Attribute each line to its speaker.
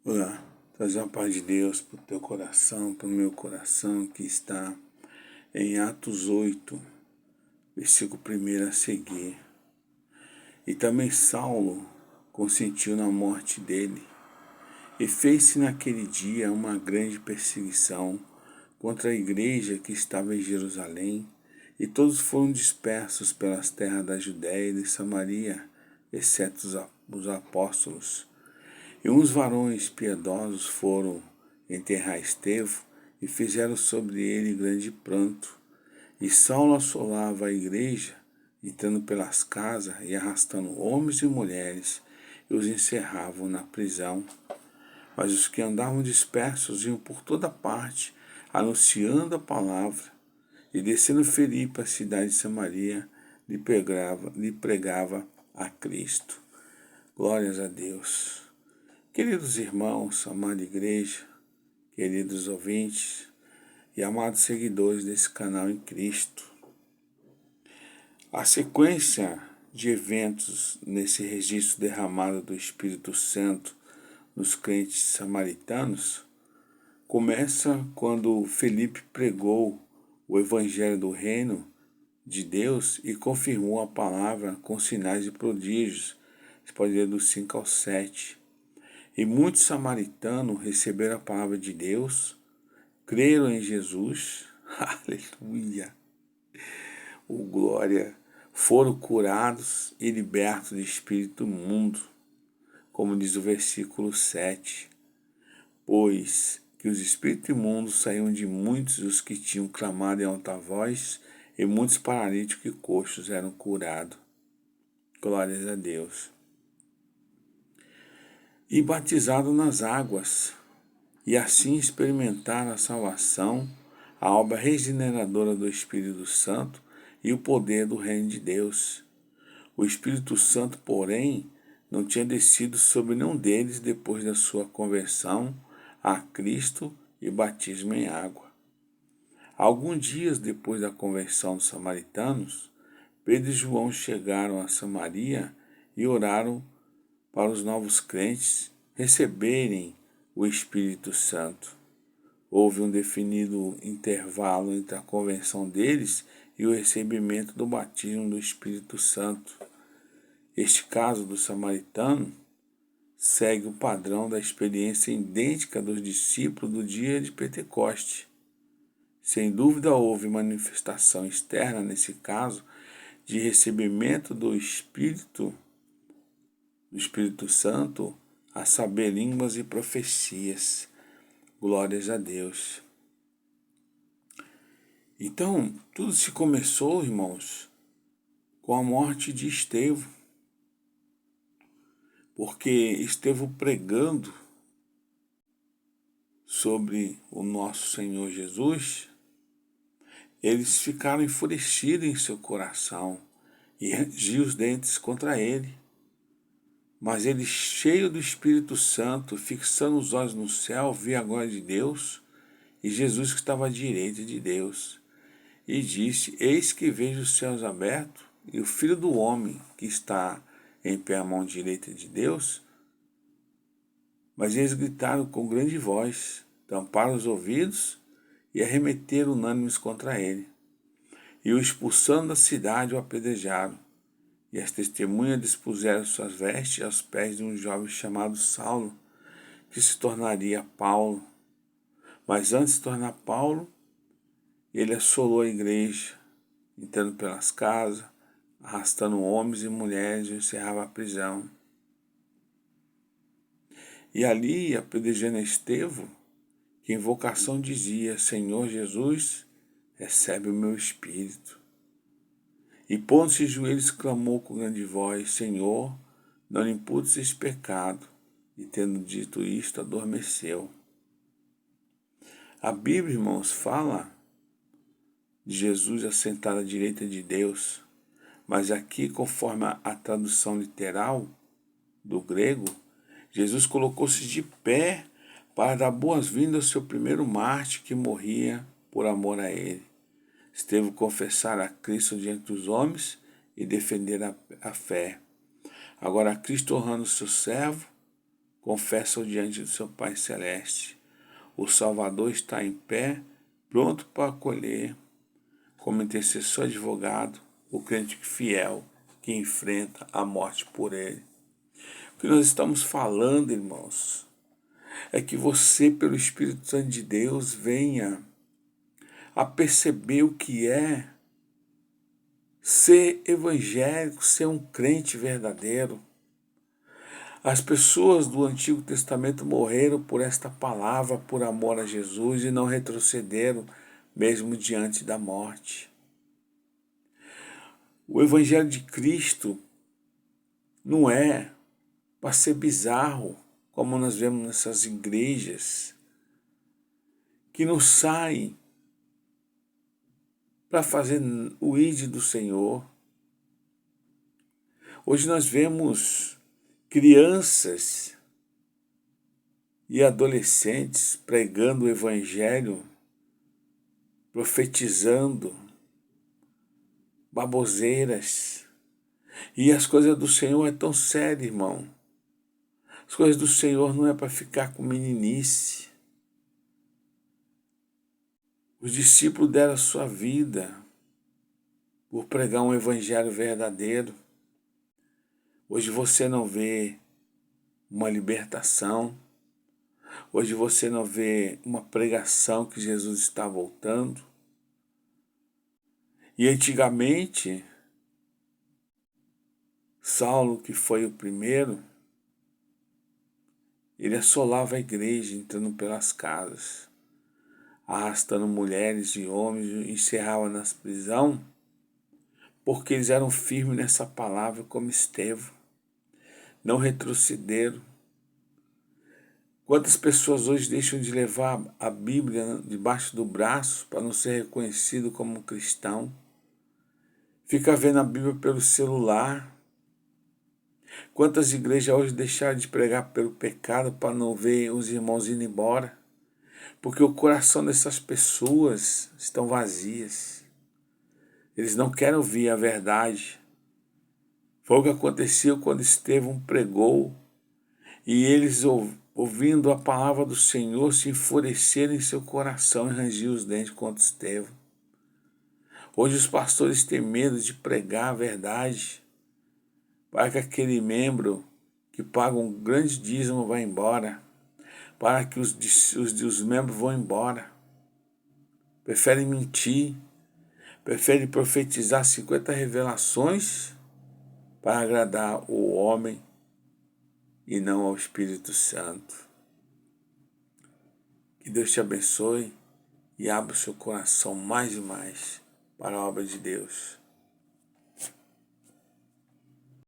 Speaker 1: Olá, traz a paz de Deus para o teu coração, para o meu coração, que está em Atos 8, versículo 1 a seguir. E também Saulo consentiu na morte dele, e fez-se naquele dia uma grande perseguição contra a igreja que estava em Jerusalém, e todos foram dispersos pelas terras da Judéia e de Samaria, exceto os apóstolos. E uns varões piedosos foram enterrar Estevão e fizeram sobre ele grande pranto. E Saulo assolava a igreja, entrando pelas casas e arrastando homens e mulheres, e os encerravam na prisão. Mas os que andavam dispersos iam por toda parte, anunciando a palavra. E descendo Filipe à cidade de Samaria, lhe pregava a Cristo. Glórias a Deus. Queridos irmãos, amada igreja, queridos ouvintes e amados seguidores desse canal em Cristo, a sequência de eventos nesse registro derramado do Espírito Santo nos crentes samaritanos começa quando Filipe pregou o Evangelho do Reino de Deus e confirmou a palavra com sinais e prodígios. Você pode ler do 5 ao 7. E muitos samaritanos receberam a palavra de Deus, creram em Jesus, aleluia, glória, foram curados e libertos do espírito imundo, como diz o versículo 7. Pois que os espíritos imundos saíam de muitos os que tinham clamado em alta voz, e muitos paralíticos e coxos eram curados. Glórias a Deus. E batizado nas águas, e assim experimentar a salvação, a obra regeneradora do Espírito Santo e o poder do Reino de Deus. O Espírito Santo, porém, não tinha descido sobre nenhum deles depois da sua conversão a Cristo e batismo em água. Alguns dias depois da conversão dos samaritanos, Pedro e João chegaram a Samaria e oraram para os novos crentes receberem o Espírito Santo. Houve um definido intervalo entre a conversão deles e o recebimento do batismo do Espírito Santo. Este caso do samaritano segue o padrão da experiência idêntica dos discípulos do dia de Pentecoste. Sem dúvida houve manifestação externa nesse caso de recebimento do Espírito Santo, a saber, línguas e profecias. Glórias a Deus. Então, tudo se começou, irmãos, com a morte de Estevão. Porque Estevão pregando sobre o nosso Senhor Jesus, eles ficaram enfurecidos em seu coração e rangiam os dentes contra ele. Mas ele, cheio do Espírito Santo, fixando os olhos no céu, via a glória de Deus e Jesus que estava à direita de Deus. E disse: Eis que vejo os céus abertos e o Filho do Homem que está em pé à mão direita de Deus. Mas eles gritaram com grande voz, tamparam os ouvidos e arremeteram unânimes contra ele. E o expulsando da cidade o apedrejaram. E as testemunhas dispuseram suas vestes aos pés de um jovem chamado Saulo, que se tornaria Paulo. Mas antes de se tornar Paulo, ele assolou a igreja, entrando pelas casas, arrastando homens e mulheres e encerrava a prisão. E ali, apedrejando Estevão, que em vocação dizia: Senhor Jesus, recebe o meu espírito. E pondo-se de joelhos, clamou com grande voz: Senhor, não lhe imputes esse pecado. E tendo dito isto, adormeceu. A Bíblia, irmãos, fala de Jesus assentado à direita de Deus, mas aqui, conforme a tradução literal do grego, Jesus colocou-se de pé para dar boas-vindas ao seu primeiro mártir que morria por amor a ele. Estevão confessar a Cristo diante dos homens e defender a fé. Agora Cristo honrando o seu servo, confessam diante do seu Pai Celeste. O Salvador está em pé, pronto para acolher, como intercessor advogado, o crente fiel que enfrenta a morte por ele. O que nós estamos falando, irmãos, é que você, pelo Espírito Santo de Deus, venha a perceber o que é ser evangélico, ser um crente verdadeiro. As pessoas do Antigo Testamento morreram por esta palavra, por amor a Jesus, e não retrocederam, mesmo diante da morte. O Evangelho de Cristo não é para ser bizarro, como nós vemos nessas igrejas, que não saem para fazer o ID do Senhor. Hoje nós vemos crianças e adolescentes pregando o Evangelho, profetizando, baboseiras. E as coisas do Senhor é tão sério, irmão. As coisas do Senhor não é para ficar com meninice. Os discípulos deram a sua vida por pregar um evangelho verdadeiro. Hoje você não vê uma libertação. Hoje você não vê uma pregação que Jesus está voltando. E antigamente, Saulo, que foi o primeiro, ele assolava a igreja, entrando pelas casas, arrastando mulheres e homens, e encerrava nas prisões, porque eles eram firmes nessa palavra como Estevão, não retrocederam. Quantas pessoas hoje deixam de levar a Bíblia debaixo do braço para não ser reconhecido como cristão? Fica vendo a Bíblia pelo celular. Quantas igrejas hoje deixaram de pregar pelo pecado para não ver os irmãos indo embora? Porque o coração dessas pessoas estão vazias. Eles não querem ouvir a verdade. Foi o que aconteceu quando Estevão pregou e eles, ouvindo a palavra do Senhor, se enfureceram em seu coração e rangiam os dentes contra Estevão. Hoje os pastores têm medo de pregar a verdade para que aquele membro que paga um grande dízimo vá embora, para que os membros vão embora. Preferem mentir, preferem profetizar 50 revelações para agradar o homem e não ao Espírito Santo. Que Deus te abençoe e abra o seu coração mais e mais para a obra de Deus.